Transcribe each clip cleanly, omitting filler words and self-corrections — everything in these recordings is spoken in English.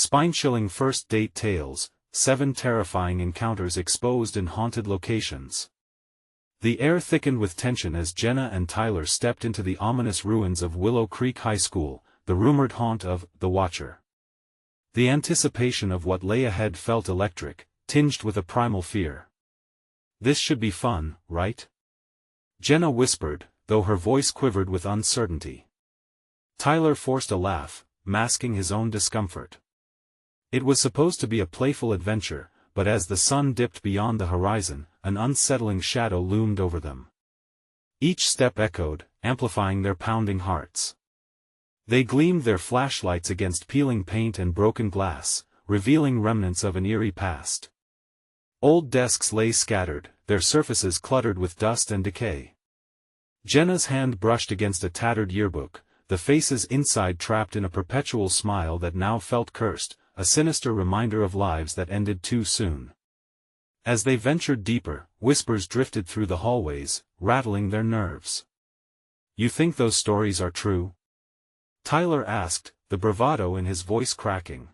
Spine-chilling first date tales, 7 terrifying encounters exposed in haunted locations. The air thickened with tension as Jenna and Tyler stepped into the ominous ruins of Willow Creek High School, the rumored haunt of the Watcher. The anticipation of what lay ahead felt electric, tinged with a primal fear. "This should be fun, right?" Jenna whispered, though her voice quivered with uncertainty. Tyler forced a laugh, masking his own discomfort. It was supposed to be a playful adventure, but as the sun dipped beyond the horizon, an unsettling shadow loomed over them. Each step echoed, amplifying their pounding hearts. They gleamed their flashlights against peeling paint and broken glass, revealing remnants of an eerie past. Old desks lay scattered, their surfaces cluttered with dust and decay. Jenna's hand brushed against a tattered yearbook, the faces inside trapped in a perpetual smile that now felt cursed, a sinister reminder of lives that ended too soon. As they ventured deeper, whispers drifted through the hallways, rattling their nerves. "You think those stories are true?" Tyler asked, the bravado in his voice cracking.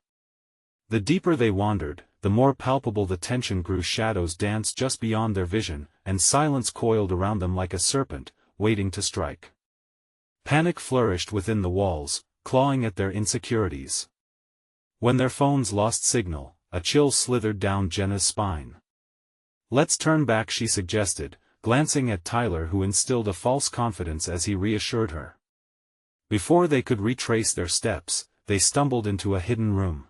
The deeper they wandered, the more palpable the tension grew. Shadows danced just beyond their vision, and silence coiled around them like a serpent, waiting to strike. Panic flourished within the walls, clawing at their insecurities. When their phones lost signal, a chill slithered down Jenna's spine. "Let's turn back," she suggested, glancing at Tyler, who instilled a false confidence as he reassured her. Before they could retrace their steps, they stumbled into a hidden room.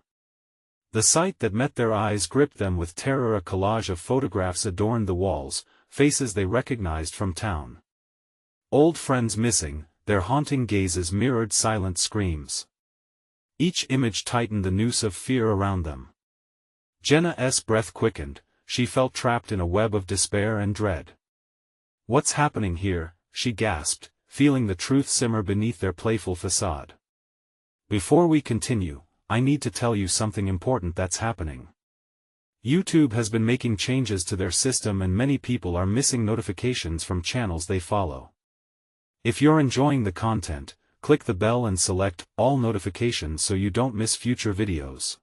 The sight that met their eyes gripped them with terror. A collage of photographs adorned the walls, faces they recognized from town. Old friends missing, their haunting gazes mirrored silent screams. Each image tightened the noose of fear around them. Jenna's breath quickened, she felt trapped in a web of despair and dread. "What's happening here?" she gasped, feeling the truth simmer beneath their playful facade. "Before we continue, I need to tell you something important that's happening. YouTube has been making changes to their system and many people are missing notifications from channels they follow. If you're enjoying the content, click the bell and select all notifications so you don't miss future videos.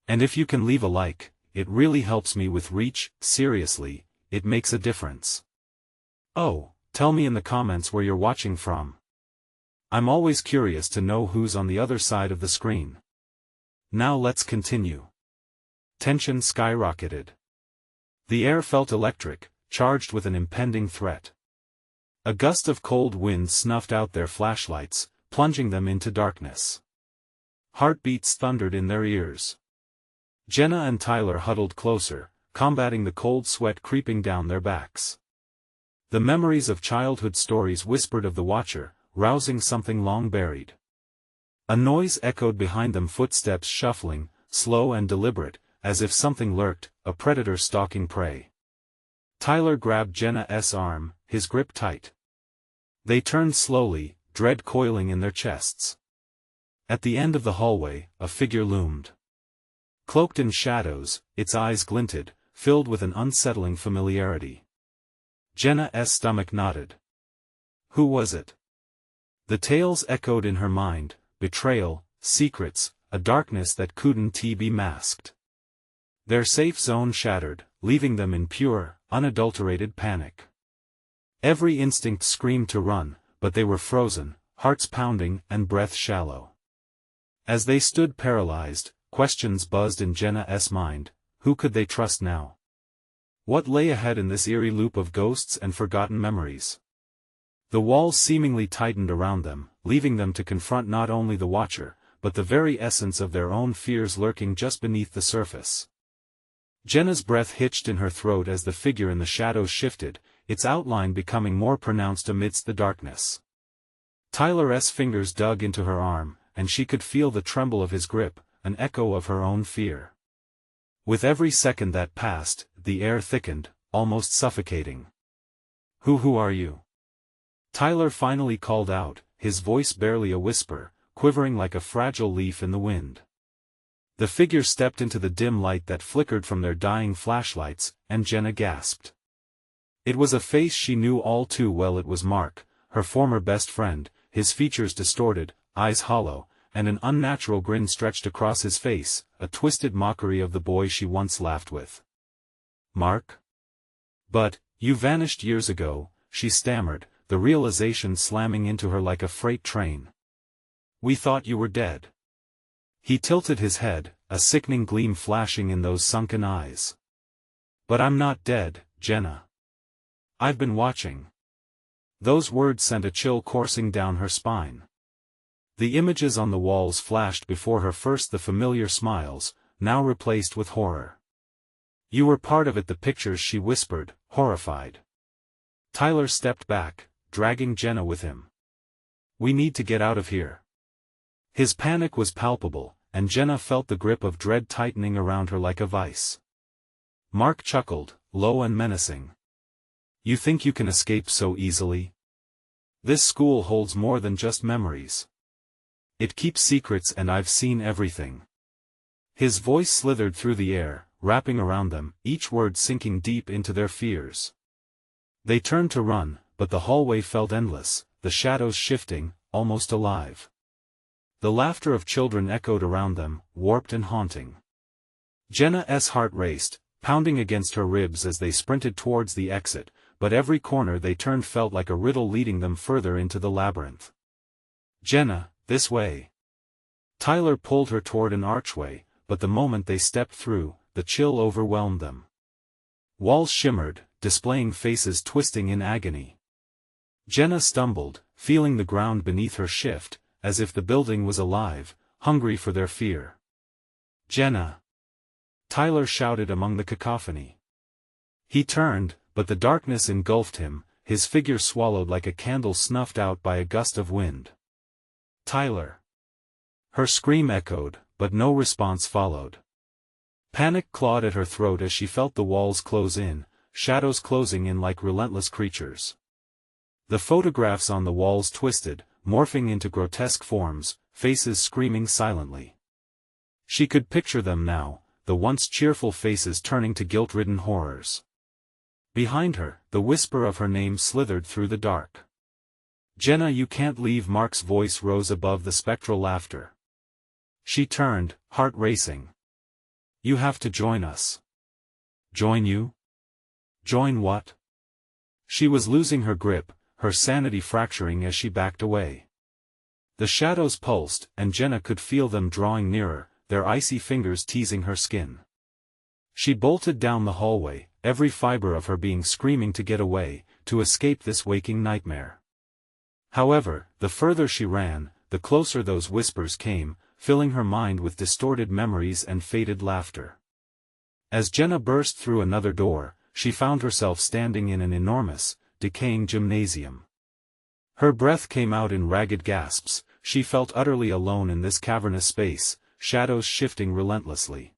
And if you can leave a like, it really helps me with reach. Seriously, it makes a difference. Oh, tell me in the comments where you're watching from. I'm always curious to know who's on the other side of the screen. Now let's continue." Tension skyrocketed. The air felt electric, charged with an impending threat. A gust of cold wind snuffed out their flashlights, plunging them into darkness. Heartbeats thundered in their ears. Jenna and Tyler huddled closer, combating the cold sweat creeping down their backs. The memories of childhood stories whispered of the Watcher, rousing something long buried. A noise echoed behind them, footsteps shuffling, slow and deliberate, as if something lurked, a predator stalking prey. Tyler grabbed Jenna's arm, his grip tight. They turned slowly, dread coiling in their chests. At the end of the hallway, a figure loomed. Cloaked in shadows, its eyes glinted, filled with an unsettling familiarity. Jenna's stomach knotted. Who was it? The tales echoed in her mind: betrayal, secrets, a darkness that couldn't be masked. Their safe zone shattered, leaving them in pure, unadulterated panic. Every instinct screamed to run, but they were frozen, hearts pounding and breath shallow. As they stood paralyzed, questions buzzed in Jenna's mind: who could they trust now? What lay ahead in this eerie loop of ghosts and forgotten memories? The walls seemingly tightened around them, leaving them to confront not only the Watcher, but the very essence of their own fears lurking just beneath the surface. Jenna's breath hitched in her throat as the figure in the shadows shifted, its outline becoming more pronounced amidst the darkness. Tyler's fingers dug into her arm, and she could feel the tremble of his grip, an echo of her own fear. With every second that passed, the air thickened, almost suffocating. Who are you?" Tyler finally called out, his voice barely a whisper, quivering like a fragile leaf in the wind. The figure stepped into the dim light that flickered from their dying flashlights, and Jenna gasped. It was a face she knew all too well. It was Mark, her former best friend, his features distorted, eyes hollow, and an unnatural grin stretched across his face, a twisted mockery of the boy she once laughed with. "Mark? But, you vanished years ago," she stammered, the realization slamming into her like a freight train. "We thought you were dead." He tilted his head, a sickening gleam flashing in those sunken eyes. "But I'm not dead, Jenna. I've been watching." Those words sent a chill coursing down her spine. The images on the walls flashed before her, first the familiar smiles, now replaced with horror. "You were part of it," the pictures, she whispered, horrified. Tyler stepped back, dragging Jenna with him. "We need to get out of here." His panic was palpable, and Jenna felt the grip of dread tightening around her like a vice. Mark chuckled, low and menacing. "You think you can escape so easily? This school holds more than just memories. It keeps secrets, and I've seen everything." His voice slithered through the air, wrapping around them, each word sinking deep into their fears. They turned to run, but the hallway felt endless, the shadows shifting, almost alive. The laughter of children echoed around them, warped and haunting. Jenna's heart raced, pounding against her ribs as they sprinted towards the exit, but every corner they turned felt like a riddle leading them further into the labyrinth. "Jenna, this way." Tyler pulled her toward an archway, but the moment they stepped through, the chill overwhelmed them. Walls shimmered, displaying faces twisting in agony. Jenna stumbled, feeling the ground beneath her shift, as if the building was alive, hungry for their fear. "Jenna!" Tyler shouted among the cacophony. He turned, but the darkness engulfed him, his figure swallowed like a candle snuffed out by a gust of wind. "Tyler!" Her scream echoed, but no response followed. Panic clawed at her throat as she felt the walls close in, shadows closing in like relentless creatures. The photographs on the walls twisted, morphing into grotesque forms, faces screaming silently. She could picture them now, the once cheerful faces turning to guilt-ridden horrors. Behind her, the whisper of her name slithered through the dark. "Jenna, you can't leave." Mark's voice rose above the spectral laughter. She turned, heart racing. "You have to join us." "Join you? Join what?" She was losing her grip, her sanity fracturing as she backed away. The shadows pulsed, and Jenna could feel them drawing nearer, their icy fingers teasing her skin. She bolted down the hallway, every fiber of her being screaming to get away, to escape this waking nightmare. However, the further she ran, the closer those whispers came, filling her mind with distorted memories and faded laughter. As Jenna burst through another door, she found herself standing in an enormous, decaying gymnasium. Her breath came out in ragged gasps, she felt utterly alone in this cavernous space, shadows shifting relentlessly.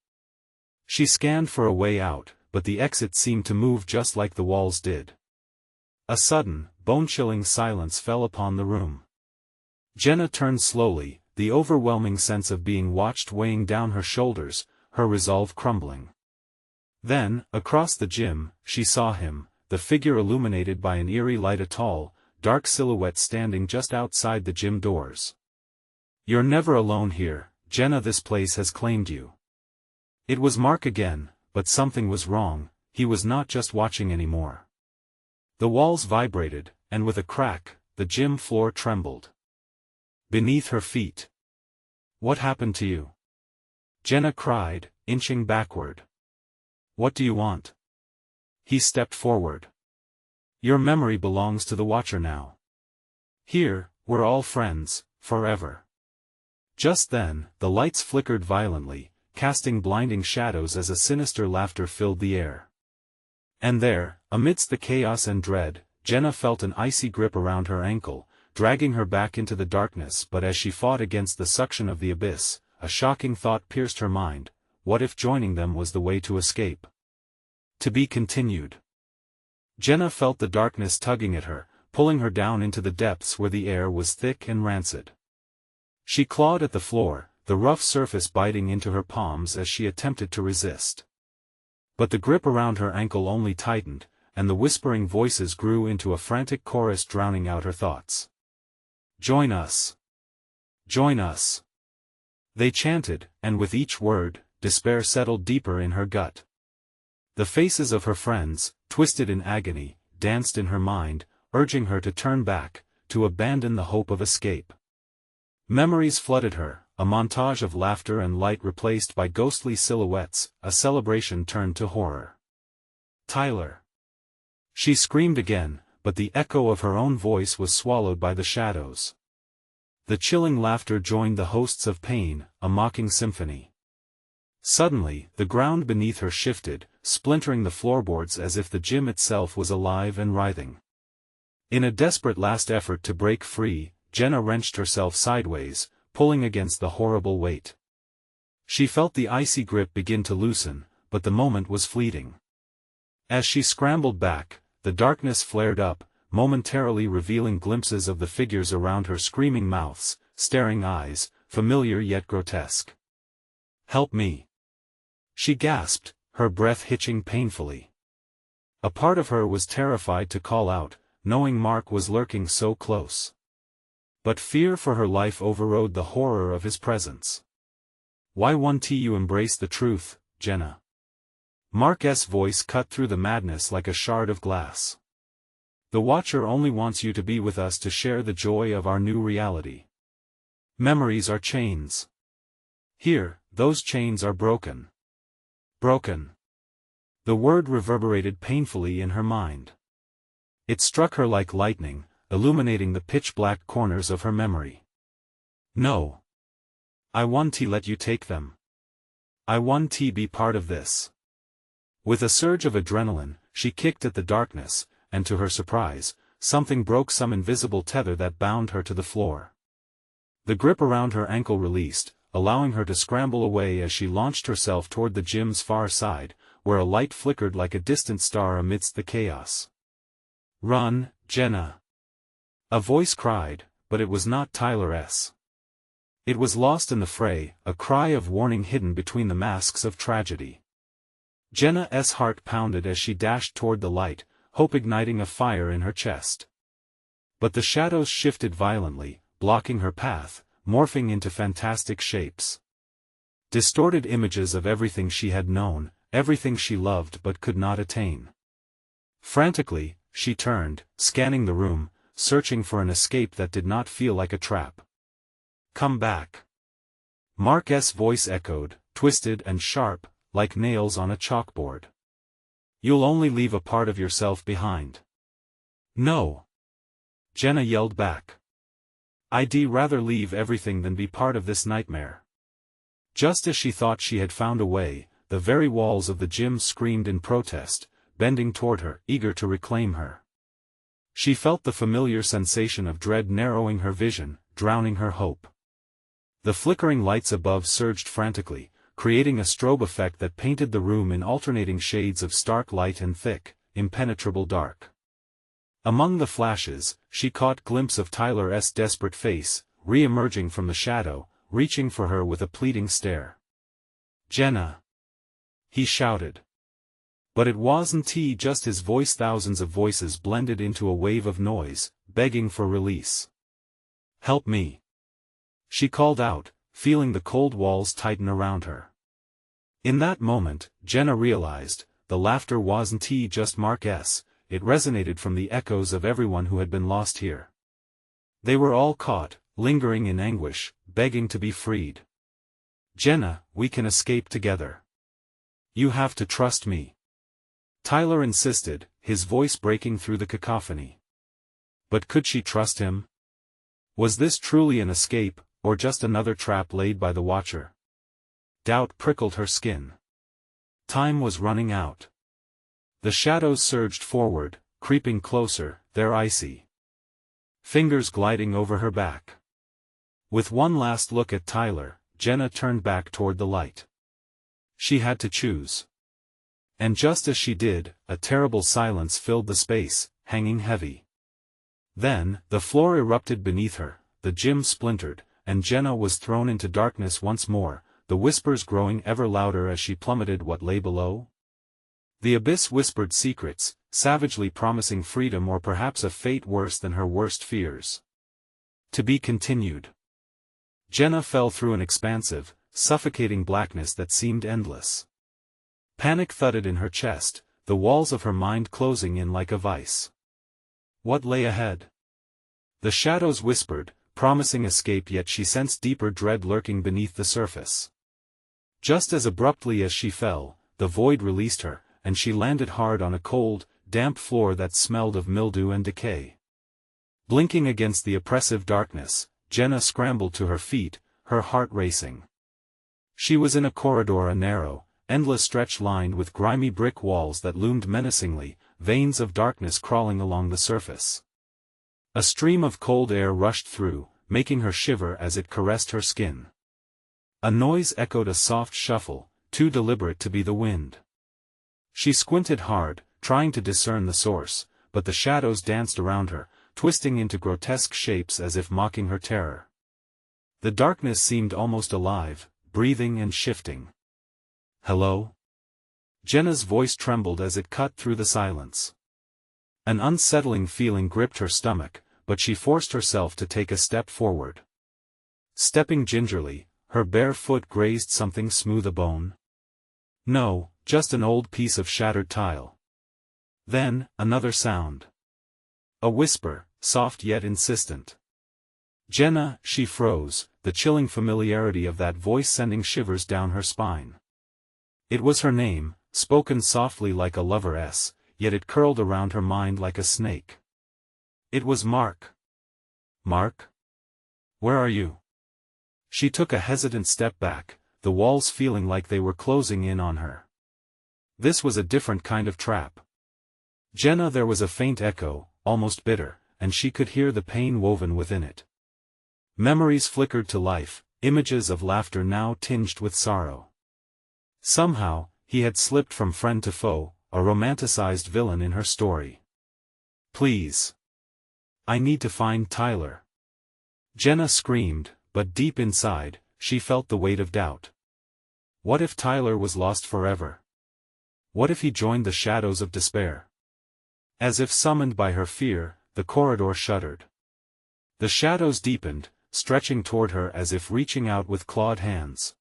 She scanned for a way out, but the exit seemed to move just like the walls did. A sudden, bone-chilling silence fell upon the room. Jenna turned slowly, the overwhelming sense of being watched weighing down her shoulders, her resolve crumbling. Then, across the gym, she saw him, the figure illuminated by an eerie light, a tall, dark silhouette standing just outside the gym doors. "You're never alone here, Jenna. This place has claimed you." It was Mark again, but something was wrong, he was not just watching anymore. The walls vibrated, and with a crack, the gym floor trembled beneath her feet. "What happened to you?" Jenna cried, inching backward. "What do you want?" He stepped forward. "Your memory belongs to the Watcher now. Here, we're all friends, forever." Just then, the lights flickered violently, casting blinding shadows as a sinister laughter filled the air. And there, amidst the chaos and dread, Jenna felt an icy grip around her ankle, dragging her back into the darkness. But as she fought against the suction of the abyss, a shocking thought pierced her mind: what if joining them was the way to escape? To be continued. Jenna felt the darkness tugging at her, pulling her down into the depths where the air was thick and rancid. She clawed at the floor, the rough surface biting into her palms as she attempted to resist. But the grip around her ankle only tightened, and the whispering voices grew into a frantic chorus drowning out her thoughts. "Join us! Join us!" They chanted, and with each word, despair settled deeper in her gut. The faces of her friends, twisted in agony, danced in her mind, urging her to turn back, to abandon the hope of escape. Memories flooded her, a montage of laughter and light replaced by ghostly silhouettes, a celebration turned to horror. Tyler! She screamed again, but the echo of her own voice was swallowed by the shadows. The chilling laughter joined the hosts of pain, a mocking symphony. Suddenly, the ground beneath her shifted, splintering the floorboards as if the gym itself was alive and writhing. In a desperate last effort to break free, Jenna wrenched herself sideways, pulling against the horrible weight. She felt the icy grip begin to loosen, but the moment was fleeting. As she scrambled back, the darkness flared up, momentarily revealing glimpses of the figures around her, screaming mouths, staring eyes, familiar yet grotesque. "Help me!" she gasped, her breath hitching painfully. A part of her was terrified to call out, knowing Mark was lurking so close. But fear for her life overrode the horror of his presence. "Why won't you embrace the truth, Jenna?" Mark's voice cut through the madness like a shard of glass. "The Watcher only wants you to be with us to share the joy of our new reality. Memories are chains. Here, those chains are broken. Broken." The word reverberated painfully in her mind. It struck her like lightning, illuminating the pitch-black corners of her memory. "No. I want to let you take them. I want to be part of this." With a surge of adrenaline, she kicked at the darkness, and to her surprise, something broke, some invisible tether that bound her to the floor. The grip around her ankle released, allowing her to scramble away as she launched herself toward the gym's far side, where a light flickered like a distant star amidst the chaos. "Run, Jenna!" a voice cried, but it was not Tyler's. It was lost in the fray, a cry of warning hidden between the masks of tragedy. Jenna's heart pounded as she dashed toward the light, hope igniting a fire in her chest. But the shadows shifted violently, blocking her path, morphing into fantastic shapes. Distorted images of everything she had known, everything she loved but could not attain. Frantically, she turned, scanning the room, searching for an escape that did not feel like a trap. "Come back!" Mark's voice echoed, twisted and sharp, like nails on a chalkboard. "You'll only leave a part of yourself behind." "No!" Jenna yelled back. "I'd rather leave everything than be part of this nightmare." Just as she thought she had found a way, the very walls of the gym screamed in protest, bending toward her, eager to reclaim her. She felt the familiar sensation of dread narrowing her vision, drowning her hope. The flickering lights above surged frantically, creating a strobe effect that painted the room in alternating shades of stark light and thick, impenetrable dark. Among the flashes, she caught glimpse of Tyler's desperate face, re-emerging from the shadow, reaching for her with a pleading stare. "Jenna!" he shouted. But it wasn't just his voice. Thousands of voices blended into a wave of noise, begging for release. "Help me!" she called out, feeling the cold walls tighten around her. In that moment, Jenna realized, the laughter wasn't just Mark's, it resonated from the echoes of everyone who had been lost here. They were all caught, lingering in anguish, begging to be freed. "Jenna, we can escape together. You have to trust me," Tyler insisted, his voice breaking through the cacophony. But could she trust him? Was this truly an escape, or just another trap laid by the Watcher? Doubt prickled her skin. Time was running out. The shadows surged forward, creeping closer, their icy fingers gliding over her back. With one last look at Tyler, Jenna turned back toward the light. She had to choose. And just as she did, a terrible silence filled the space, hanging heavy. Then, the floor erupted beneath her, the gym splintered, and Jenna was thrown into darkness once more, the whispers growing ever louder as she plummeted what lay below. The abyss whispered secrets, savagely promising freedom or perhaps a fate worse than her worst fears. To be continued. Jenna fell through an expansive, suffocating blackness that seemed endless. Panic thudded in her chest, the walls of her mind closing in like a vice. What lay ahead? The shadows whispered, promising escape, yet she sensed deeper dread lurking beneath the surface. Just as abruptly as she fell, the void released her, and she landed hard on a cold, damp floor that smelled of mildew and decay. Blinking against the oppressive darkness, Jenna scrambled to her feet, her heart racing. She was in a corridor, a narrow, endless stretch lined with grimy brick walls that loomed menacingly, veins of darkness crawling along the surface. A stream of cold air rushed through, making her shiver as it caressed her skin. A noise echoed, a soft shuffle, too deliberate to be the wind. She squinted hard, trying to discern the source, but the shadows danced around her, twisting into grotesque shapes as if mocking her terror. The darkness seemed almost alive, breathing and shifting. "Hello?" Jenna's voice trembled as it cut through the silence. An unsettling feeling gripped her stomach, but she forced herself to take a step forward. Stepping gingerly, her bare foot grazed something smooth, a bone. No, just an old piece of shattered tile. Then, another sound. A whisper, soft yet insistent. "Jenna," she froze, the chilling familiarity of that voice sending shivers down her spine. It was her name, spoken softly like a lover's, yet it curled around her mind like a snake. It was Mark. "Mark? Where are you?" She took a hesitant step back, the walls feeling like they were closing in on her. This was a different kind of trap. "Jenna," there was a faint echo, almost bitter, and she could hear the pain woven within it. Memories flickered to life, images of laughter now tinged with sorrow. Somehow, he had slipped from friend to foe, a romanticized villain in her story. "Please. I need to find Tyler." Jenna screamed, but deep inside, she felt the weight of doubt. What if Tyler was lost forever? What if he joined the shadows of despair? As if summoned by her fear, the corridor shuddered. The shadows deepened, stretching toward her as if reaching out with clawed hands.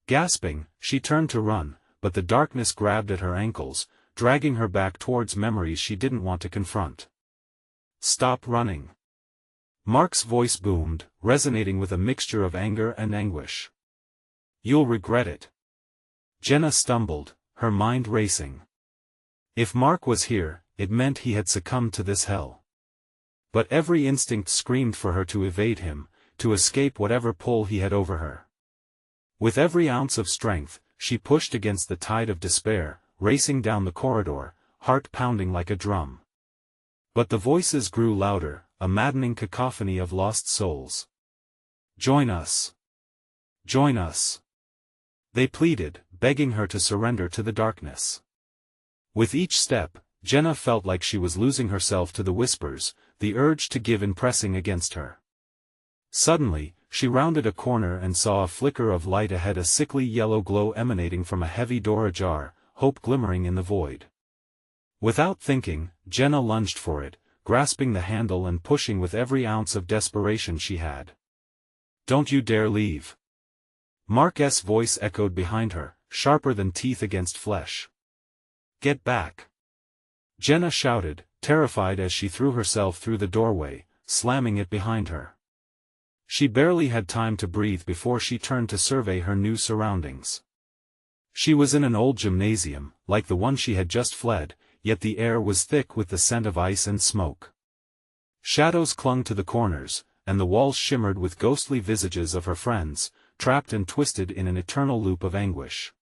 Gasping, she turned to run, but the darkness grabbed at her ankles, dragging her back towards memories she didn't want to confront. "Stop running." Mark's voice boomed, resonating with a mixture of anger and anguish. "You'll regret it." Jenna stumbled, her mind racing. If Mark was here, it meant he had succumbed to this hell. But every instinct screamed for her to evade him, to escape whatever pull he had over her. With every ounce of strength, she pushed against the tide of despair, racing down the corridor, heart pounding like a drum. But the voices grew louder, a maddening cacophony of lost souls. "Join us. Join us." They pleaded, begging her to surrender to the darkness. With each step, Jenna felt like she was losing herself to the whispers, the urge to give in pressing against her. Suddenly, she rounded a corner and saw a flicker of light ahead, a sickly yellow glow emanating from a heavy door ajar, hope glimmering in the void. Without thinking, Jenna lunged for it, grasping the handle and pushing with every ounce of desperation she had. "Don't you dare leave." Mark's voice echoed behind her, sharper than teeth against flesh. "Get back." Jenna shouted, terrified as she threw herself through the doorway, slamming it behind her. She barely had time to breathe before she turned to survey her new surroundings. She was in an old gymnasium, like the one she had just fled, yet the air was thick with the scent of ice and smoke. Shadows clung to the corners, and the walls shimmered with ghostly visages of her friends, trapped and twisted in an eternal loop of anguish.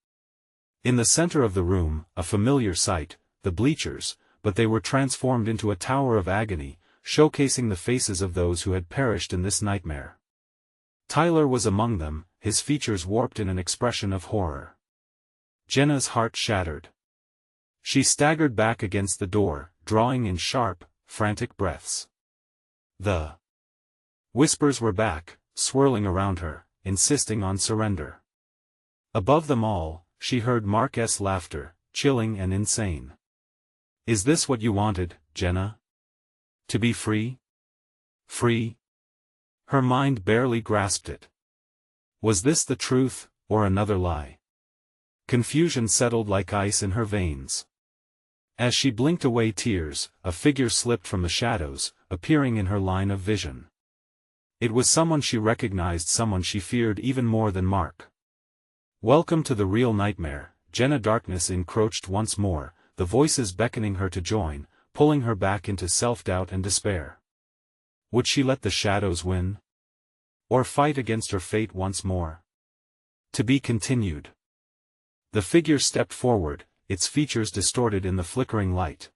In the center of the room, a familiar sight, the bleachers, but they were transformed into a tower of agony, showcasing the faces of those who had perished in this nightmare. Tyler was among them, his features warped in an expression of horror. Jenna's heart shattered. She staggered back against the door, drawing in sharp, frantic breaths. The whispers were back, swirling around her, insisting on surrender. Above them all, she heard Mark's laughter, chilling and insane. "Is this what you wanted, Jenna? To be free? Free?" Her mind barely grasped it. Was this the truth, or another lie? Confusion settled like ice in her veins. As she blinked away tears, a figure slipped from the shadows, appearing in her line of vision. It was someone she recognized, someone she feared even more than Mark. Welcome to the real nightmare, Jenna. Darkness encroached once more, the voices beckoning her to join, pulling her back into self-doubt and despair. Would she let the shadows win? Or fight against her fate once more? To be continued. The figure stepped forward, its features distorted in the flickering light.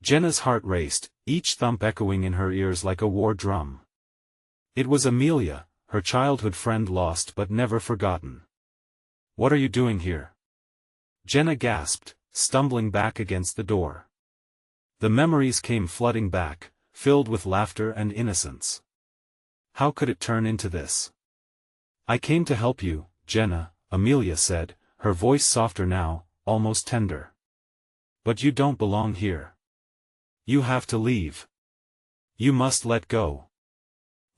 Jenna's heart raced, each thump echoing in her ears like a war drum. It was Amelia, her childhood friend, lost but never forgotten. What are you doing here? Jenna gasped, stumbling back against the door. The memories came flooding back, filled with laughter and innocence. How could it turn into this? I came to help you, Jenna, Amelia said, her voice softer now, almost tender. But you don't belong here. You have to leave. You must let go.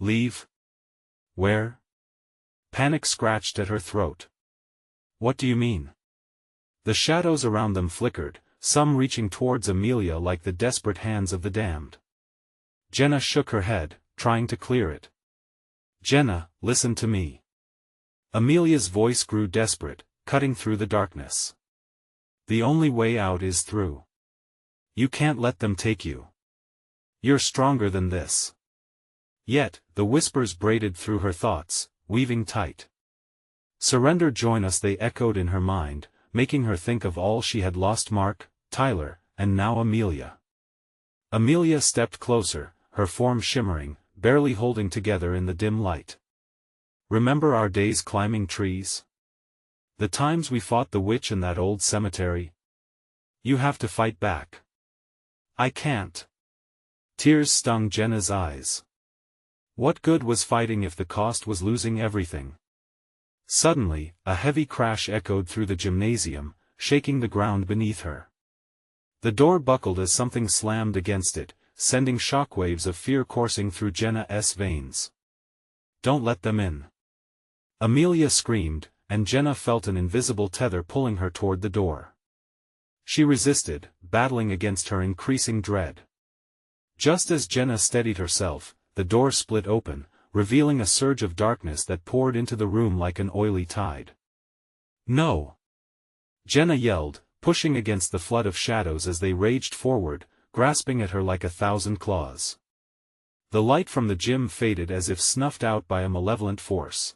Leave? Where? Panic scratched at her throat. What do you mean? The shadows around them flickered, some reaching towards Amelia like the desperate hands of the damned. Jenna shook her head, trying to clear it. Jenna, listen to me. Amelia's voice grew desperate, cutting through the darkness. The only way out is through. You can't let them take you. You're stronger than this. Yet, the whispers braided through her thoughts, weaving tight. Surrender, join us, they echoed in her mind, making her think of all she had lost: Mark, Tyler, and now Amelia. Amelia stepped closer, her form shimmering, barely holding together in the dim light. Remember our days climbing trees? The times we fought the witch in that old cemetery? You have to fight back. I can't. Tears stung Jenna's eyes. What good was fighting if the cost was losing everything? Suddenly, a heavy crash echoed through the gymnasium, shaking the ground beneath her. The door buckled as something slammed against it, sending shockwaves of fear coursing through Jenna's veins. Don't let them in. Amelia screamed, and Jenna felt an invisible tether pulling her toward the door. She resisted, battling against her increasing dread. Just as Jenna steadied herself, the door split open, revealing a surge of darkness that poured into the room like an oily tide. No! Jenna yelled, pushing against the flood of shadows as they raged forward, grasping at her like 1,000 claws. The light from the gym faded as if snuffed out by a malevolent force.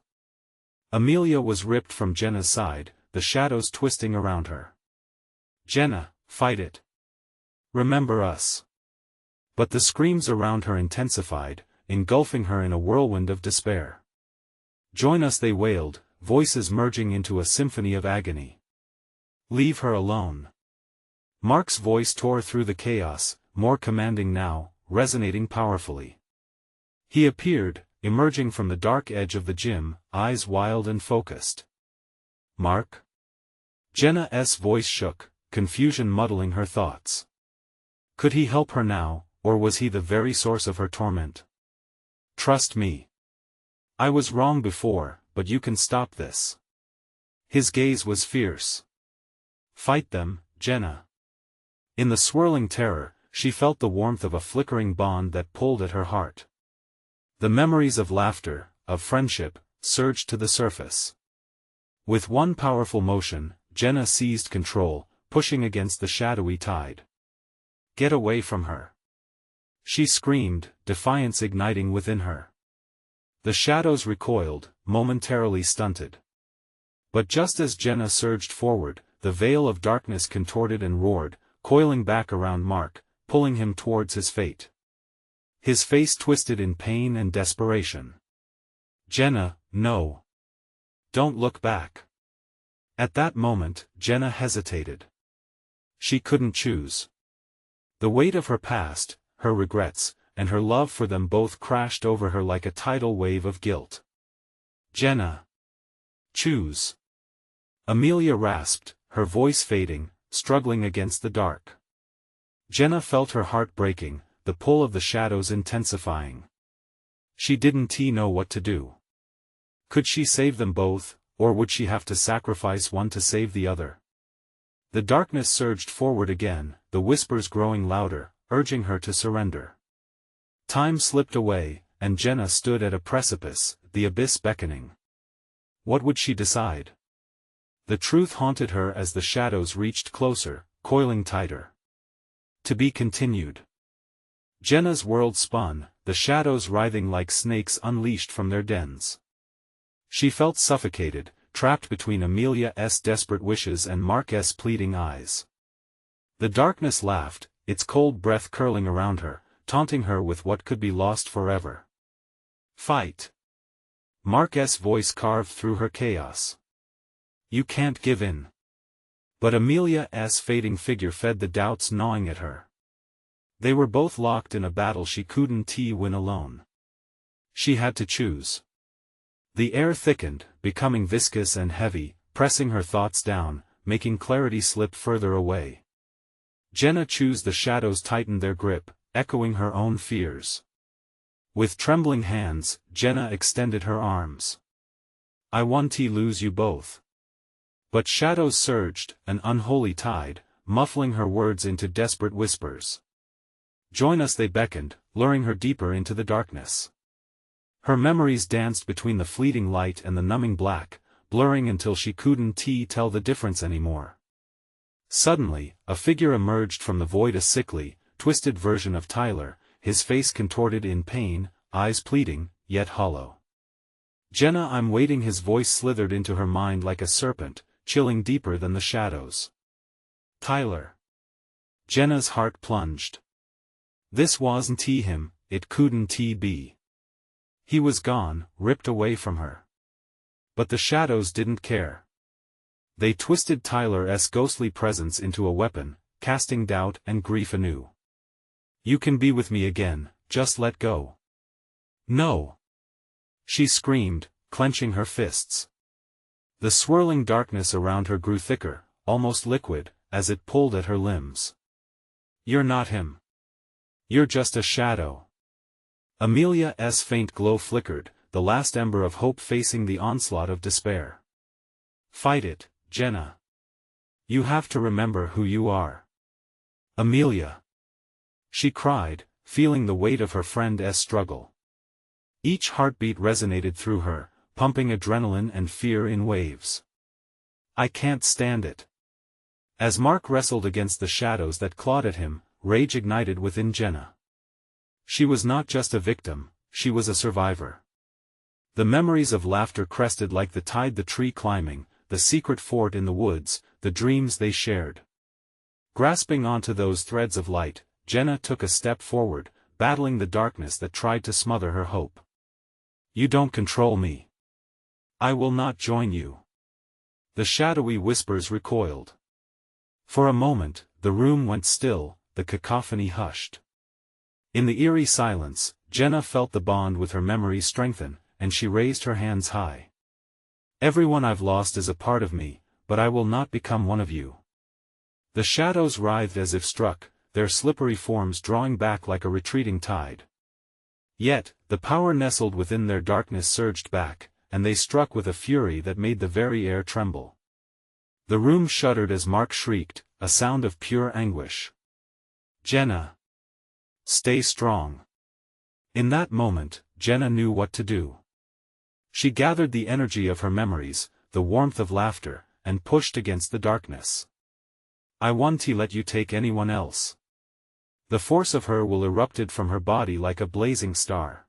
Amelia was ripped from Jenna's side, the shadows twisting around her. Jenna, fight it. Remember us. But the screams around her intensified, engulfing her in a whirlwind of despair. Join us, they wailed, voices merging into a symphony of agony. Leave her alone. Mark's voice tore through the chaos, more commanding now, resonating powerfully. He appeared, emerging from the dark edge of the gym, eyes wild and focused. Mark? Jenna's voice shook, confusion muddling her thoughts. Could he help her now, or was he the very source of her torment? Trust me. I was wrong before, but you can stop this. His gaze was fierce. Fight them, Jenna. In the swirling terror, she felt the warmth of a flickering bond that pulled at her heart. The memories of laughter, of friendship, surged to the surface. With one powerful motion, Jenna seized control, pushing against the shadowy tide. Get away from her. She screamed, defiance igniting within her. The shadows recoiled, momentarily stunted. But just as Jenna surged forward, the veil of darkness contorted and roared, coiling back around Mark, pulling him towards his fate. His face twisted in pain and desperation. Jenna, no. Don't look back. At that moment, Jenna hesitated. She couldn't choose. The weight of her past, her regrets, and her love for them both crashed over her like a tidal wave of guilt. Jenna. Choose. Amelia rasped, her voice fading, struggling against the dark. Jenna felt her heart breaking, the pull of the shadows intensifying. She didn't know what to do. Could she save them both, or would she have to sacrifice one to save the other? The darkness surged forward again, the whispers growing louder, urging her to surrender. Time slipped away, and Jenna stood at a precipice, the abyss beckoning. What would she decide? The truth haunted her as the shadows reached closer, coiling tighter. To be continued. Jenna's world spun, the shadows writhing like snakes unleashed from their dens. She felt suffocated, trapped between Amelia's desperate wishes and Mark's pleading eyes. The darkness laughed, its cold breath curling around her, taunting her with what could be lost forever. Fight! Mark's voice carved through her chaos. You can't give in. But Amelia's fading figure fed the doubts gnawing at her. They were both locked in a battle she couldn't win alone. She had to choose. The air thickened, becoming viscous and heavy, pressing her thoughts down, making clarity slip further away. Jenna chose the shadows tightened their grip, echoing her own fears. With trembling hands, Jenna extended her arms. I want to lose you both. But shadows surged, an unholy tide, muffling her words into desperate whispers. Join us, they beckoned, luring her deeper into the darkness. Her memories danced between the fleeting light and the numbing black, blurring until she couldn't tell the difference anymore. Suddenly, a figure emerged from the void, a sickly, twisted version of Tyler, his face contorted in pain, eyes pleading, yet hollow. Jenna, I'm waiting. His voice slithered into her mind like a serpent, chilling deeper than the shadows. Tyler. Jenna's heart plunged. This wasn't him, it couldn't be. He was gone, ripped away from her. But the shadows didn't care. They twisted Tyler's ghostly presence into a weapon, casting doubt and grief anew. You can be with me again, just let go. No! She screamed, clenching her fists. The swirling darkness around her grew thicker, almost liquid, as it pulled at her limbs. You're not him. You're just a shadow. Amelia's faint glow flickered, the last ember of hope facing the onslaught of despair. Fight it, Jenna. You have to remember who you are. Amelia. She cried, feeling the weight of her friend's struggle. Each heartbeat resonated through her, pumping adrenaline and fear in waves. I can't stand it. As Mark wrestled against the shadows that clawed at him, rage ignited within Jenna. She was not just a victim, she was a survivor. The memories of laughter crested like the tide, the tree climbing, the secret fort in the woods, the dreams they shared. Grasping onto those threads of light, Jenna took a step forward, battling the darkness that tried to smother her hope. You don't control me. I will not join you. The shadowy whispers recoiled. For a moment, the room went still, the cacophony hushed. In the eerie silence, Jenna felt the bond with her memory strengthen, and she raised her hands high. Everyone I've lost is a part of me, but I will not become one of you. The shadows writhed as if struck, their slippery forms drawing back like a retreating tide. Yet, the power nestled within their darkness surged back, and they struck with a fury that made the very air tremble. The room shuddered as Mark shrieked, a sound of pure anguish. Jenna. Stay strong. In that moment, Jenna knew what to do. She gathered the energy of her memories, the warmth of laughter, and pushed against the darkness. I won't let you take anyone else. The force of her will erupted from her body like a blazing star.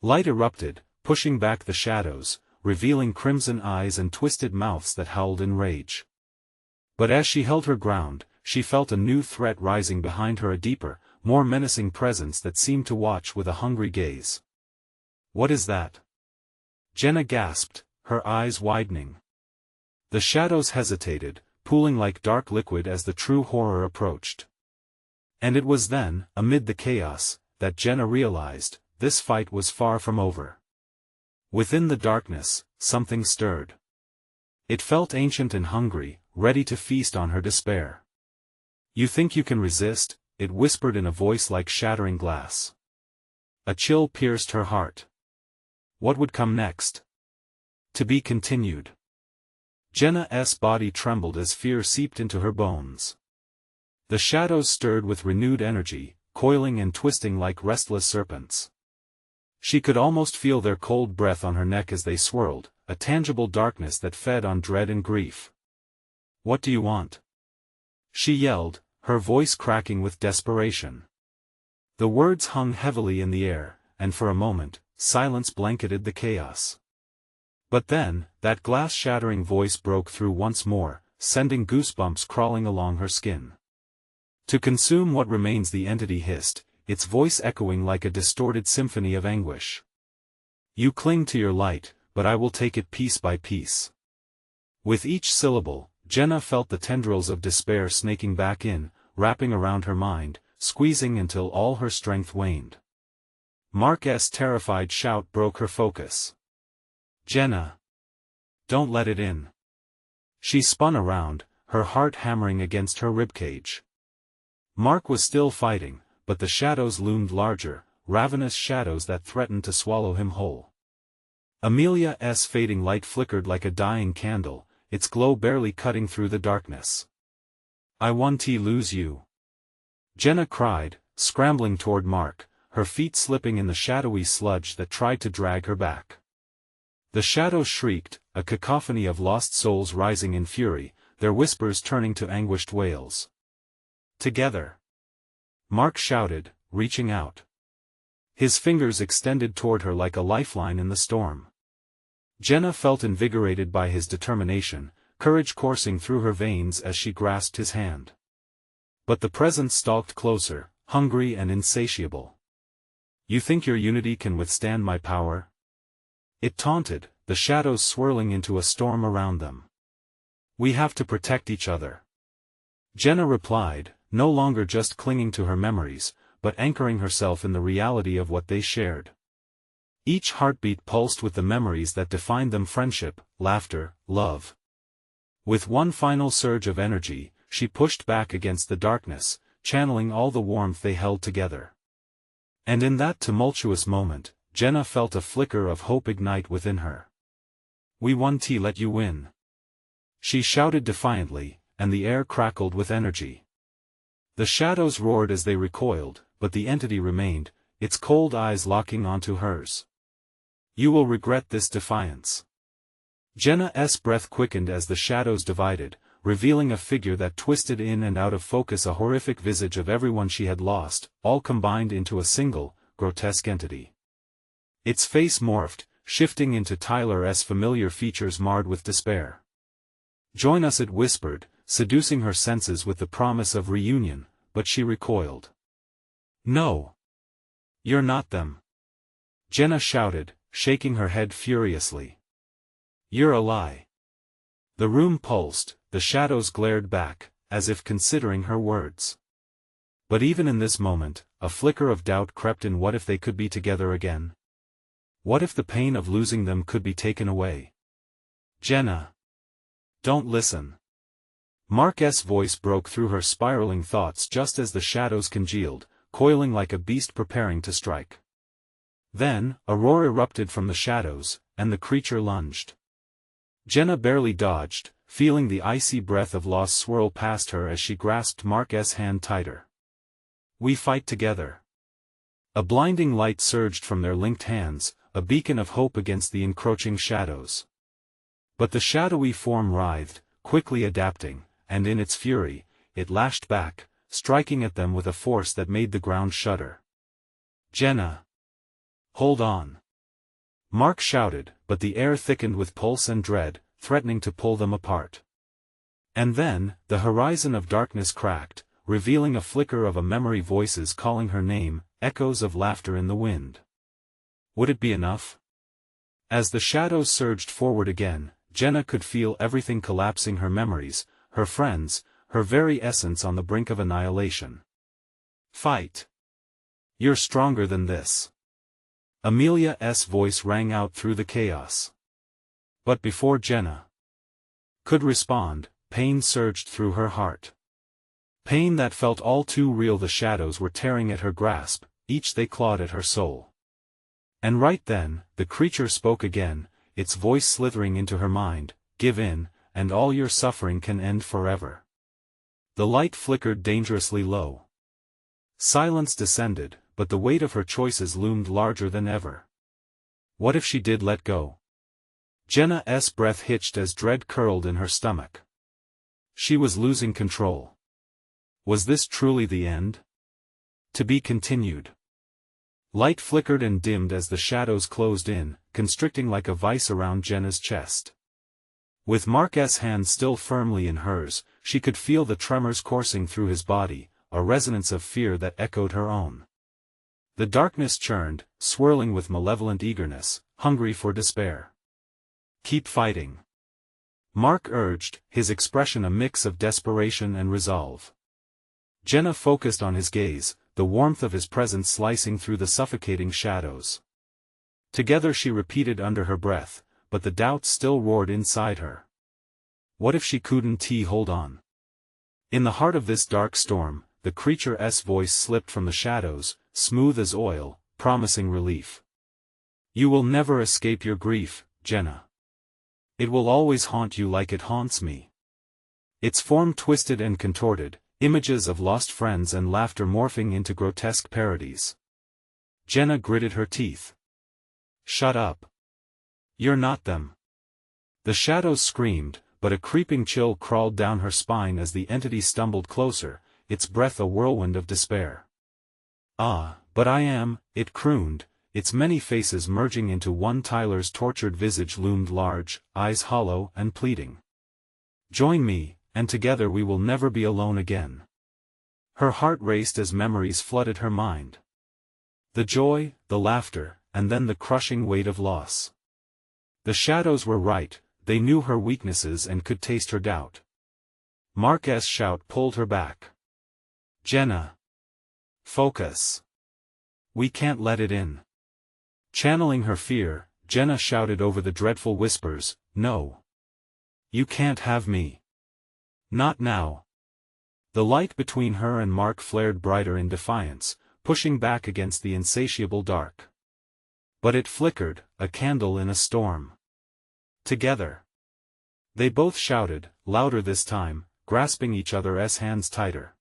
Light erupted, pushing back the shadows, revealing crimson eyes and twisted mouths that howled in rage. But as she held her ground, she felt a new threat rising behind her, a deeper, more menacing presence that seemed to watch with a hungry gaze. What is that? Jenna gasped, her eyes widening. The shadows hesitated, pooling like dark liquid as the true horror approached. And it was then, amid the chaos, that Jenna realized, this fight was far from over. Within the darkness, something stirred. It felt ancient and hungry, ready to feast on her despair. You think you can resist? It whispered in a voice like shattering glass. A chill pierced her heart. What would come next? To be continued. Jenna's body trembled as fear seeped into her bones. The shadows stirred with renewed energy, coiling and twisting like restless serpents. She could almost feel their cold breath on her neck as they swirled, a tangible darkness that fed on dread and grief. "What do you want?" she yelled, her voice cracking with desperation. The words hung heavily in the air, and for a moment, silence blanketed the chaos. But then, that glass-shattering voice broke through once more, sending goosebumps crawling along her skin. "To consume what remains," the entity hissed, its voice echoing like a distorted symphony of anguish. "You cling to your light, but I will take it piece by piece." With each syllable, Jenna felt the tendrils of despair snaking back in, wrapping around her mind, squeezing until all her strength waned. Mark's terrified shout broke her focus. "Jenna! Don't let it in!" She spun around, her heart hammering against her ribcage. Mark was still fighting, but the shadows loomed larger, ravenous shadows that threatened to swallow him whole. Amelia's fading light flickered like a dying candle, its glow barely cutting through the darkness. "I won't lose you!" Jenna cried, scrambling toward Mark, her feet slipping in the shadowy sludge that tried to drag her back. The shadows shrieked, a cacophony of lost souls rising in fury, their whispers turning to anguished wails. "Together!" Mark shouted, reaching out. His fingers extended toward her like a lifeline in the storm. Jenna felt invigorated by his determination, courage coursing through her veins as she grasped his hand. But the presence stalked closer, hungry and insatiable. "You think your unity can withstand my power?" it taunted, the shadows swirling into a storm around them. "We have to protect each other." Jenna replied, no longer just clinging to her memories, but anchoring herself in the reality of what they shared. Each heartbeat pulsed with the memories that defined them: friendship, laughter, love. With one final surge of energy, she pushed back against the darkness, channeling all the warmth they held together. And in that tumultuous moment, Jenna felt a flicker of hope ignite within her. "We won't let you win," she shouted defiantly, and the air crackled with energy. The shadows roared as they recoiled, but the entity remained, its cold eyes locking onto hers. "You will regret this defiance." Jenna's breath quickened as the shadows divided, revealing a figure that twisted in and out of focus, a horrific visage of everyone she had lost, all combined into a single, grotesque entity. Its face morphed, shifting into Tyler's familiar features marred with despair. "Join us," it whispered, seducing her senses with the promise of reunion, but she recoiled. "No. You're not them," Jenna shouted, shaking her head furiously. "You're a lie." The room pulsed, the shadows glared back, as if considering her words. But even in this moment, a flicker of doubt crept in. What if they could be together again? What if the pain of losing them could be taken away? "Jenna! Don't listen." Mark's voice broke through her spiraling thoughts just as the shadows congealed, coiling like a beast preparing to strike. Then, a roar erupted from the shadows, and the creature lunged. Jenna barely dodged, feeling the icy breath of loss swirl past her as she grasped Mark's hand tighter. "We fight together." A blinding light surged from their linked hands, a beacon of hope against the encroaching shadows. But the shadowy form writhed, quickly adapting, and in its fury, it lashed back, striking at them with a force that made the ground shudder. "Jenna! Hold on!" Mark shouted, but the air thickened with pulse and dread, threatening to pull them apart. And then, the horizon of darkness cracked, revealing a flicker of a memory, voices calling her name, echoes of laughter in the wind. Would it be enough? As the shadows surged forward again, Jenna could feel everything collapsing: her memories, her friends, her very essence on the brink of annihilation. "Fight! You're stronger than this." Amelia's voice rang out through the chaos. But before Jenna could respond, pain surged through her heart. Pain that felt all too real. The shadows were tearing at her grasp, each they clawed at her soul. And right then, the creature spoke again, its voice slithering into her mind, "Give in, and all your suffering can end forever." The light flickered dangerously low. Silence descended, but the weight of her choices loomed larger than ever. What if she did let go? Jenna's breath hitched as dread curled in her stomach. She was losing control. Was this truly the end? To be continued. Light flickered and dimmed as the shadows closed in, constricting like a vice around Jenna's chest. With Mark's hand still firmly in hers, she could feel the tremors coursing through his body, a resonance of fear that echoed her own. The darkness churned, swirling with malevolent eagerness, hungry for despair. "Keep fighting," Mark urged, his expression a mix of desperation and resolve. Jenna focused on his gaze, the warmth of his presence slicing through the suffocating shadows. Together she repeated under her breath, but the doubts still roared inside her. What if she couldn't hold on? In the heart of this dark storm, the creature's voice slipped from the shadows, smooth as oil, promising relief. "You will never escape your grief, Jenna. It will always haunt you like it haunts me." Its form twisted and contorted, images of lost friends and laughter morphing into grotesque parodies. Jenna gritted her teeth. "Shut up. You're not them." The shadows screamed, but a creeping chill crawled down her spine as the entity stumbled closer, its breath a whirlwind of despair. "Ah, but I am," it crooned, its many faces merging into one. Tyler's tortured visage loomed large, eyes hollow and pleading. "Join me, and together we will never be alone again." Her heart raced as memories flooded her mind. The joy, the laughter, and then the crushing weight of loss. The shadows were right, they knew her weaknesses and could taste her doubt. Mark's shout pulled her back. "Jenna! Focus! We can't let it in." Channeling her fear, Jenna shouted over the dreadful whispers, "No! You can't have me! Not now!" The light between her and Mark flared brighter in defiance, pushing back against the insatiable dark. But it flickered, a candle in a storm. Together. They both shouted, louder this time, grasping each other's hands tighter.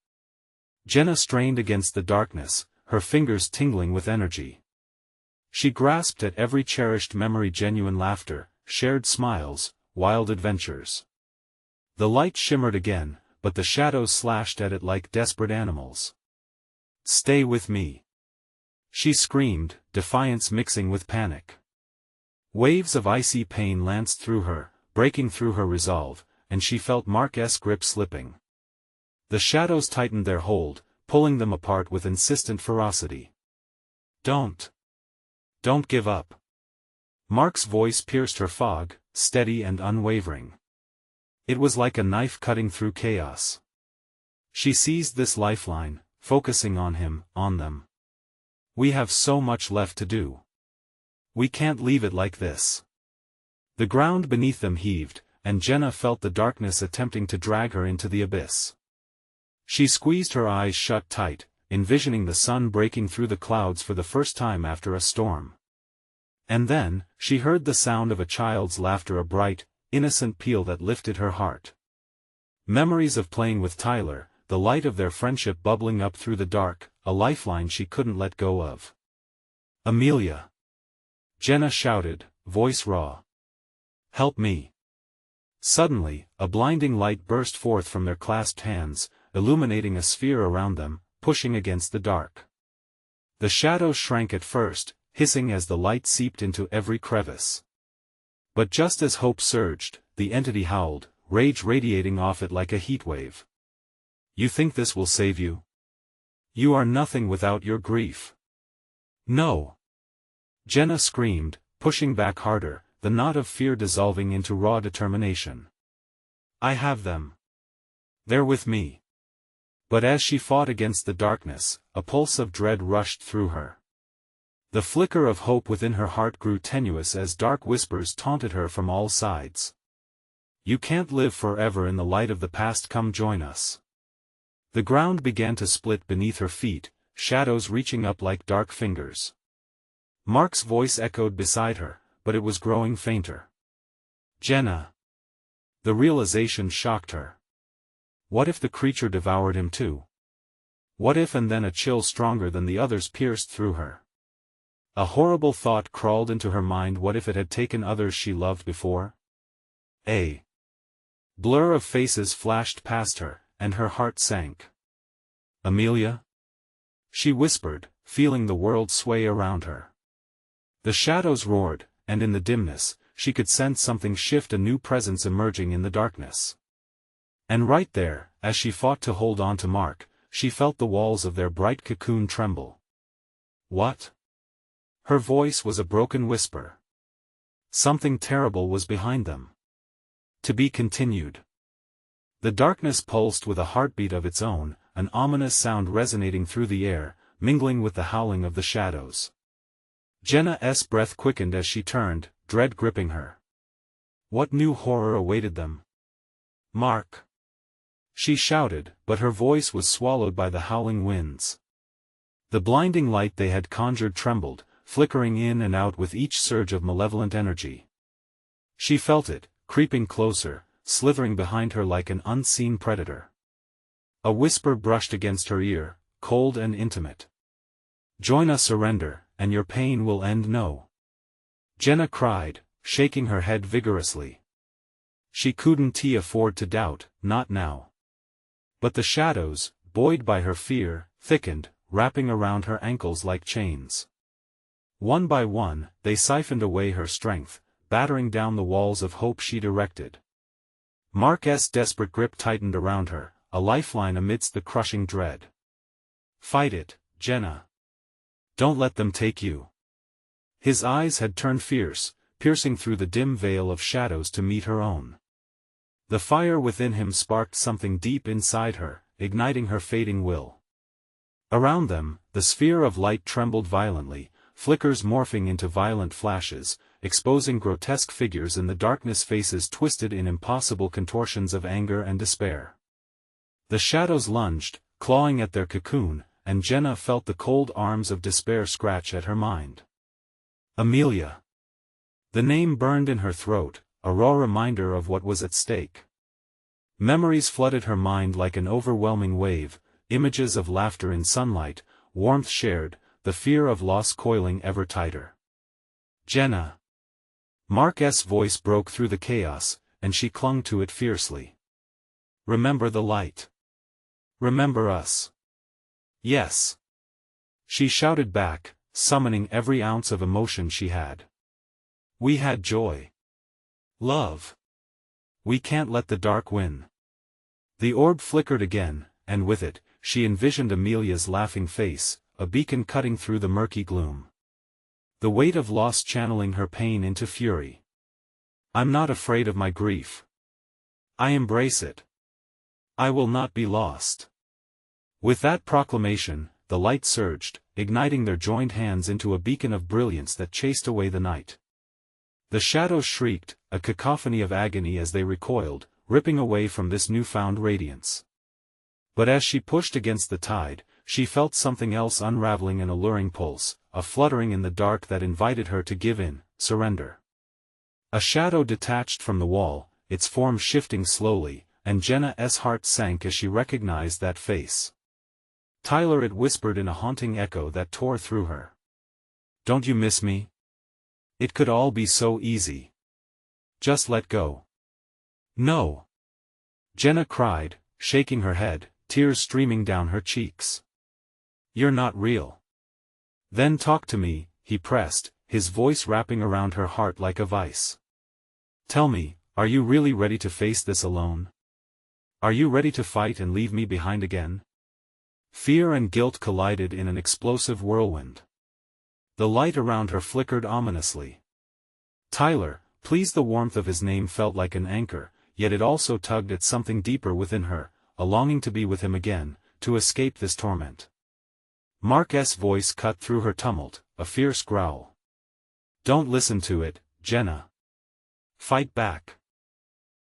Jenna strained against the darkness, her fingers tingling with energy. She grasped at every cherished memory, genuine laughter, shared smiles, wild adventures. The light shimmered again, but the shadows slashed at it like desperate animals. "Stay with me," she screamed, defiance mixing with panic. Waves of icy pain lanced through her, breaking through her resolve, and she felt Mark's grip slipping. The shadows tightened their hold, pulling them apart with insistent ferocity. Don't give up." Mark's voice pierced her fog, steady and unwavering. It was like a knife cutting through chaos. She seized this lifeline, focusing on him, on them. "We have so much left to do. We can't leave it like this." The ground beneath them heaved, and Jenna felt the darkness attempting to drag her into the abyss. She squeezed her eyes shut tight, envisioning the sun breaking through the clouds for the first time after a storm. And then, she heard the sound of a child's laughter, a bright, innocent peal that lifted her heart. Memories of playing with Tyler, the light of their friendship bubbling up through the dark, a lifeline she couldn't let go of. "Amelia!" Jenna shouted, voice raw. "Help me!" Suddenly, a blinding light burst forth from their clasped hands, illuminating a sphere around them, pushing against the dark. The shadows shrank at first, hissing as the light seeped into every crevice. But just as hope surged, the entity howled, rage radiating off it like a heatwave. "You think this will save you? You are nothing without your grief." "No!" Jenna screamed, pushing back harder, the knot of fear dissolving into raw determination. "I have them. They're with me." But as she fought against the darkness, a pulse of dread rushed through her. The flicker of hope within her heart grew tenuous as dark whispers taunted her from all sides. "You can't live forever in the light of the past, come join us." The ground began to split beneath her feet, shadows reaching up like dark fingers. Mark's voice echoed beside her, but it was growing fainter. Jenna. The realization shocked her. What if the creature devoured him too? What if, and then a chill stronger than the others pierced through her. A horrible thought crawled into her mind. What if it had taken others she loved before? A blur of faces flashed past her, and her heart sank. Amelia? She whispered, feeling the world sway around her. The shadows roared, and in the dimness, she could sense something shift, a new presence emerging in the darkness. And right there, as she fought to hold on to Mark, she felt the walls of their bright cocoon tremble. What? Her voice was a broken whisper. Something terrible was behind them. To be continued. The darkness pulsed with a heartbeat of its own, an ominous sound resonating through the air, mingling with the howling of the shadows. Jenna's breath quickened as she turned, dread gripping her. What new horror awaited them? Mark! She shouted, but her voice was swallowed by the howling winds. The blinding light they had conjured trembled, flickering in and out with each surge of malevolent energy. She felt it, creeping closer, slithering behind her like an unseen predator. A whisper brushed against her ear, cold and intimate. Join us, surrender, and your pain will end. No. Jenna cried, shaking her head vigorously. She couldn't afford to doubt, not now. But the shadows, buoyed by her fear, thickened, wrapping around her ankles like chains. One by one, they siphoned away her strength, battering down the walls of hope she'd erected. Mark's desperate grip tightened around her, a lifeline amidst the crushing dread. Fight it, Jenna. Don't let them take you. His eyes had turned fierce, piercing through the dim veil of shadows to meet her own. The fire within him sparked something deep inside her, igniting her fading will. Around them, the sphere of light trembled violently, flickers morphing into violent flashes, exposing grotesque figures in the darkness, faces twisted in impossible contortions of anger and despair. The shadows lunged, clawing at their cocoon, and Jenna felt the cold arms of despair scratch at her mind. Amelia. The name burned in her throat, a raw reminder of what was at stake. Memories flooded her mind like an overwhelming wave, images of laughter in sunlight, warmth shared, the fear of loss coiling ever tighter. Jenna. Mark's voice broke through the chaos, and she clung to it fiercely. Remember the light. Remember us. Yes. She shouted back, summoning every ounce of emotion she had. We had joy. Love. We can't let the dark win. The orb flickered again, and with it, she envisioned Amelia's laughing face, a beacon cutting through the murky gloom. The weight of loss channeling her pain into fury. I'm not afraid of my grief. I embrace it. I will not be lost. With that proclamation, the light surged, igniting their joined hands into a beacon of brilliance that chased away the night. The shadows shrieked, a cacophony of agony as they recoiled, ripping away from this newfound radiance. But as she pushed against the tide, she felt something else unraveling, an alluring pulse, a fluttering in the dark that invited her to give in, surrender. A shadow detached from the wall, its form shifting slowly, and Jenna's heart sank as she recognized that face. Tyler, it whispered in a haunting echo that tore through her. Don't you miss me? It could all be so easy. Just let go. No. Jenna cried, shaking her head, tears streaming down her cheeks. You're not real. Then talk to me, he pressed, his voice wrapping around her heart like a vice. Tell me, are you really ready to face this alone? Are you ready to fight and leave me behind again? Fear and guilt collided in an explosive whirlwind. The light around her flickered ominously. Tyler, please. The warmth of his name felt like an anchor, yet it also tugged at something deeper within her, a longing to be with him again, to escape this torment. Mark's voice cut through her tumult, a fierce growl. Don't listen to it, Jenna. Fight back.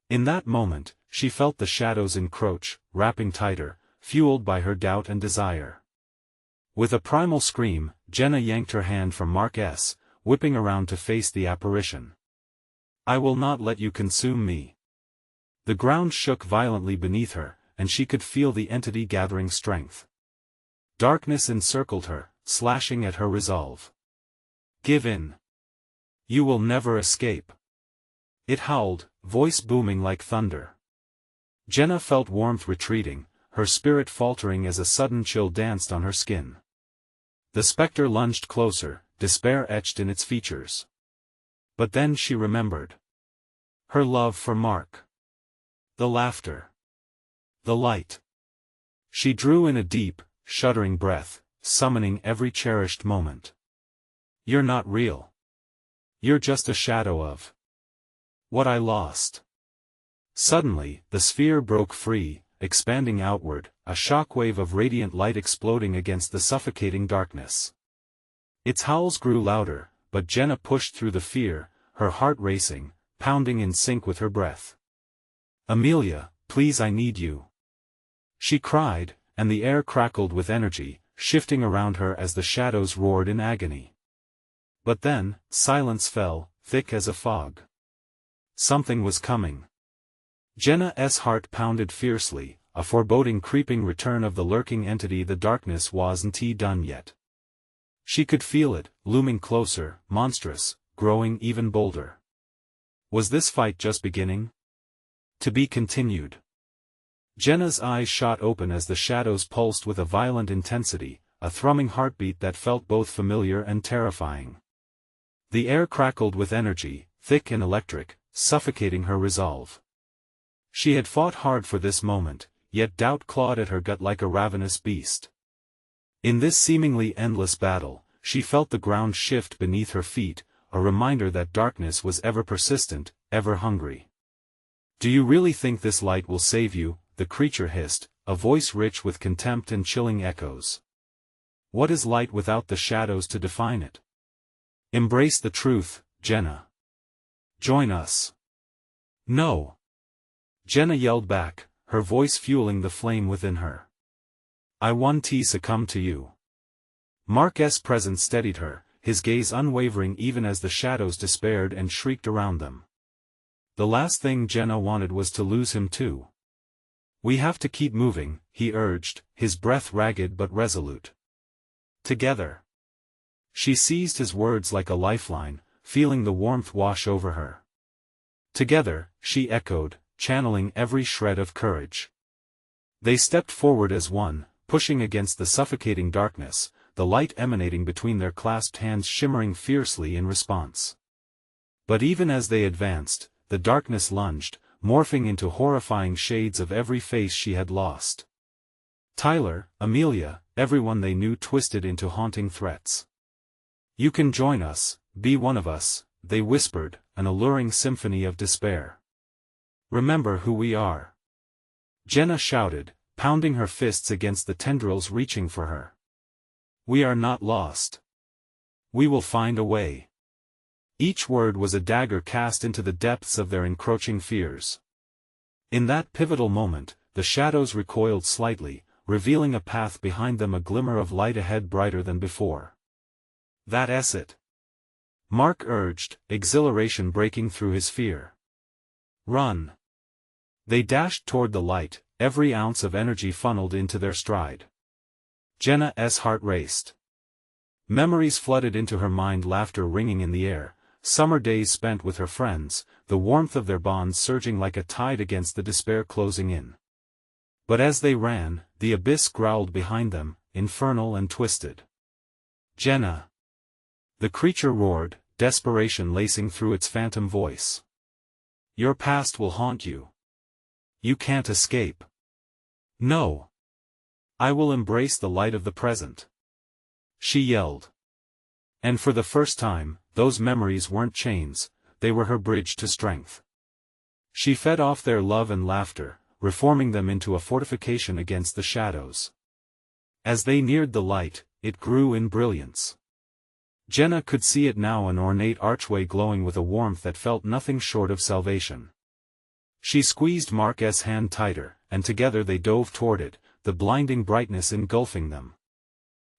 In that moment, she felt the shadows encroach, wrapping tighter, fueled by her doubt and desire. With a primal scream, Jenna yanked her hand from Mark's, whipping around to face the apparition. "I will not let you consume me." The ground shook violently beneath her, and she could feel the entity gathering strength. Darkness encircled her, slashing at her resolve. "Give in. You will never escape." It howled, voice booming like thunder. Jenna felt warmth retreating, her spirit faltering as a sudden chill danced on her skin. The specter lunged closer, despair etched in its features. But then she remembered. Her love for Mark. The laughter. The light. She drew in a deep, shuddering breath, summoning every cherished moment. "You're not real. You're just a shadow of what I lost." Suddenly, the sphere broke free, expanding outward, a shockwave of radiant light exploding against the suffocating darkness. Its howls grew louder, but Jenna pushed through the fear, her heart racing, pounding in sync with her breath. "Amelia, please, I need you," she cried, and the air crackled with energy, shifting around her as the shadows roared in agony. But then, silence fell, thick as a fog. Something was coming. Jenna's heart pounded fiercely, a foreboding creeping return of the lurking entity. The darkness wasn't done yet. She could feel it, looming closer, monstrous, growing even bolder. Was this fight just beginning? To be continued. Jenna's eyes shot open as the shadows pulsed with a violent intensity, a thrumming heartbeat that felt both familiar and terrifying. The air crackled with energy, thick and electric, suffocating her resolve. She had fought hard for this moment, yet doubt clawed at her gut like a ravenous beast. In this seemingly endless battle, she felt the ground shift beneath her feet, a reminder that darkness was ever persistent, ever hungry. "Do you really think this light will save you?" the creature hissed, a voice rich with contempt and chilling echoes. "What is light without the shadows to define it? Embrace the truth, Jenna. Join us." "No!" Jenna yelled back, her voice fueling the flame within her. "I won't succumb to you." Mark's presence steadied her, his gaze unwavering even as the shadows despaired and shrieked around them. The last thing Jenna wanted was to lose him too. "We have to keep moving," he urged, his breath ragged but resolute. "Together." She seized his words like a lifeline, feeling the warmth wash over her. "Together," she echoed, channeling every shred of courage. They stepped forward as one, pushing against the suffocating darkness, the light emanating between their clasped hands shimmering fiercely in response. But even as they advanced, the darkness lunged, morphing into horrifying shades of every face she had lost. Tyler, Amelia, everyone they knew twisted into haunting threats. "You can join us, be one of us," they whispered, an alluring symphony of despair. "Remember who we are." Jenna shouted, pounding her fists against the tendrils reaching for her. "We are not lost. We will find a way." Each word was a dagger cast into the depths of their encroaching fears. In that pivotal moment, the shadows recoiled slightly, revealing a path behind them, a glimmer of light ahead brighter than before. "That's it," Mark urged, exhilaration breaking through his fear. "Run." They dashed toward the light, every ounce of energy funneled into their stride. Jenna's heart raced. Memories flooded into her mind, laughter ringing in the air, summer days spent with her friends, the warmth of their bonds surging like a tide against the despair closing in. But as they ran, the abyss growled behind them, infernal and twisted. "Jenna!" The creature roared, desperation lacing through its phantom voice. "Your past will haunt you. You can't escape." "No. I will embrace the light of the present," she yelled. And for the first time, those memories weren't chains, they were her bridge to strength. She fed off their love and laughter, reforming them into a fortification against the shadows. As they neared the light, it grew in brilliance. Jenna could see it now, an ornate archway glowing with a warmth that felt nothing short of salvation. She squeezed Mark's hand tighter, and together they dove toward it, the blinding brightness engulfing them.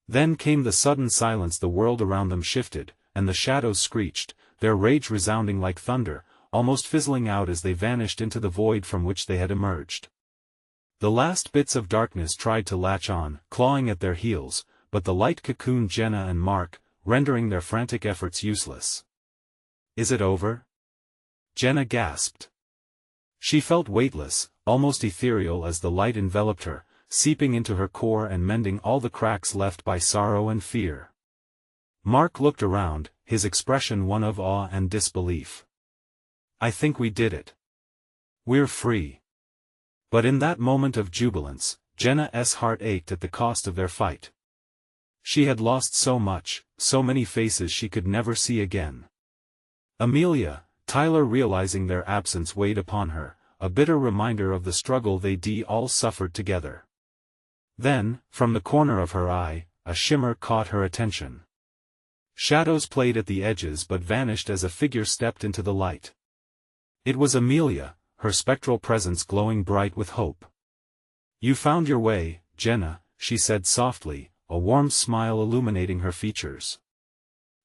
Then came the sudden silence. The world around them shifted, and the shadows screeched, their rage resounding like thunder, almost fizzling out as they vanished into the void from which they had emerged. The last bits of darkness tried to latch on, clawing at their heels, but the light cocooned Jenna and Mark, rendering their frantic efforts useless. "Is it over?" Jenna gasped. She felt weightless, almost ethereal as the light enveloped her, seeping into her core and mending all the cracks left by sorrow and fear. Mark looked around, his expression one of awe and disbelief. "I think we did it. We're free." But in that moment of jubilance, Jenna's heart ached at the cost of their fight. She had lost so much, so many faces she could never see again. Amelia, Tyler realizing their absence weighed upon her, a bitter reminder of the struggle they all suffered together. Then, from the corner of her eye, a shimmer caught her attention. Shadows played at the edges but vanished as a figure stepped into the light. It was Amelia, her spectral presence glowing bright with hope. "You found your way, Jenna," she said softly, a warm smile illuminating her features.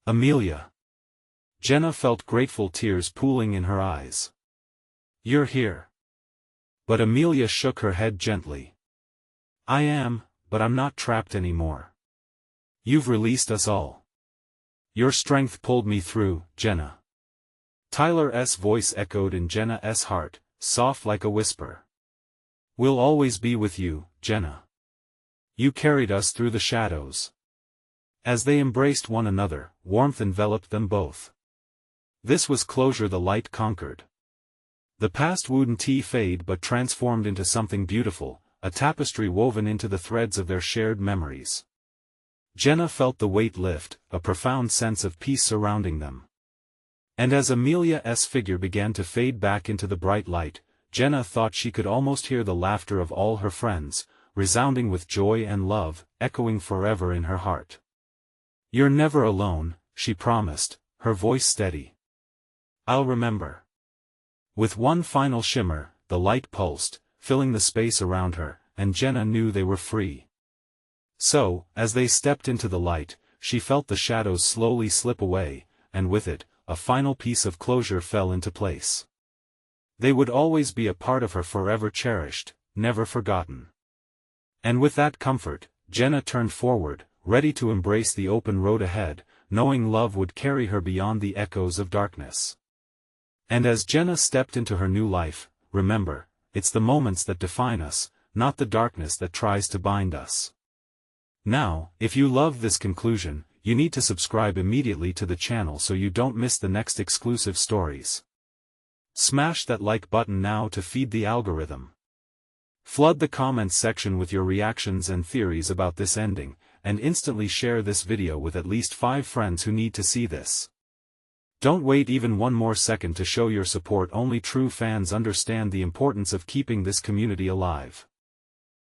"Amelia." Jenna felt grateful tears pooling in her eyes. "You're here." But Amelia shook her head gently. "I am, but I'm not trapped anymore. You've released us all. Your strength pulled me through, Jenna." Tyler's voice echoed in Jenna's heart, soft like a whisper. "We'll always be with you, Jenna. You carried us through the shadows." As they embraced one another, warmth enveloped them both. This was closure the light conquered. The past wouldn't fade but transformed into something beautiful, a tapestry woven into the threads of their shared memories. Jenna felt the weight lift, a profound sense of peace surrounding them. And as Amelia's figure began to fade back into the bright light, Jenna thought she could almost hear the laughter of all her friends, resounding with joy and love, echoing forever in her heart. "You're never alone," she promised, her voice steady. "I'll remember." With one final shimmer, the light pulsed, filling the space around her, and Jenna knew they were free. So, as they stepped into the light, she felt the shadows slowly slip away, and with it, a final piece of closure fell into place. They would always be a part of her forever cherished, never forgotten. And with that comfort, Jenna turned forward, ready to embrace the open road ahead, knowing love would carry her beyond the echoes of darkness. And as Jenna stepped into her new life, remember, it's the moments that define us, not the darkness that tries to bind us. Now, if you love this conclusion, you need to subscribe immediately to the channel so you don't miss the next exclusive stories. Smash that like button now to feed the algorithm. Flood the comments section with your reactions and theories about this ending, and instantly share this video with at least 5 friends who need to see this. Don't wait even one more second to show your support. Only true fans understand the importance of keeping this community alive.